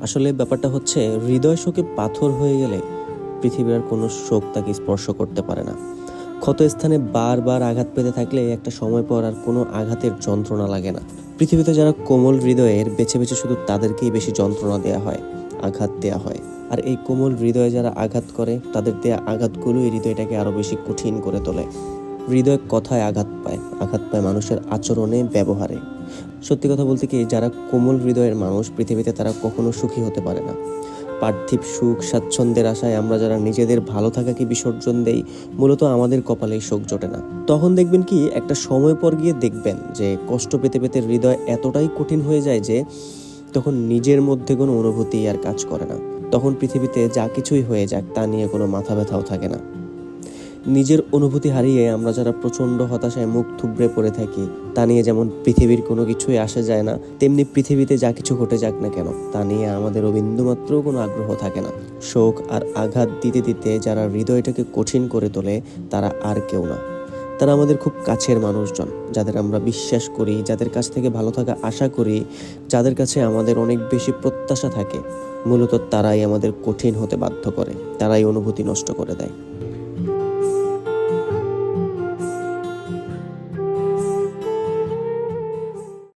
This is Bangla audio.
আসলে ব্যাপারটা হচ্ছে, হৃদয় শোকে পাথর হয়ে গেলে পৃথিবীর আর কোনো শোক তাকে স্পর্শ করতে পারে না। ক্ষত স্থানে বারবার আঘাত পেতে থাকলে একটা সময় পর আর কোনো আঘাতের যন্ত্রণা লাগে না। পৃথিবীতে যারা কোমল হৃদয়ের, বেছে বেছে শুধু তাদেরকেই বেশি যন্ত্রণা দেয়া হয়, আঘাত দেয়া হয়। আর এই কোমল হৃদয়ে যারা আঘাত করে, তাদের দেয়া আঘাতগুলোই হৃদয়টাকে আরো বেশি কঠিন করে তোলে। হৃদয় কথায় আঘাত পায় মানুষের আচরণে, ব্যবহারে। সত্যি কথা বলতে কি, যারা কোমল হৃদয়ের মানুষ, পৃথিবীতে তারা কখনো সুখী হতে পারে না। পার্থিব সুখ স্বাচ্ছন্দ্যের আশায় আমরা যারা নিজেদের ভালো থাকাকে বিসর্জন দেই, মূলত আমাদের কপালেই শোক জোটে না। তখন দেখবেন কি, একটা সময় পর গিয়ে দেখবেন যে কষ্ট পেতে পেতে হৃদয় এতটাই কঠিন হয়ে যায় যে তখন নিজের মধ্যে কোনো অনুভূতি আর কাজ করে না। তখন পৃথিবীতে যা কিছুই হয়ে যাক, তা নিয়ে কোনো মাথা ব্যথাও থাকে না। নিজের অনুভূতি হারিয়ে আমরা যারা প্রচণ্ড হতাশায় মুখ থুবড়ে পড়ে থাকি, তা নিয়ে যেমন পৃথিবীর কোনো কিছুই আসে যায় না, তেমনি পৃথিবীতে যা কিছু ঘটে যাক না কেন, তা নিয়ে আমাদের বিন্দুমাত্রও কোনো আগ্রহ থাকে না। শোক আর আঘাত দিতে দিতে যারা হৃদয়টাকে কঠিন করে তোলে, তারা আর কেউ না। তারা আমাদের খুব কাছের মানুষজন, যাদের আমরা বিশ্বাস করি, যাদের কাছ থেকে ভালো থাকা আশা করি, যাদের কাছে আমাদের অনেক বেশি প্রত্যাশা থাকে। মূলত তারাই আমাদের কঠিন হতে বাধ্য করে, তারাই অনুভূতি নষ্ট করে দেয়।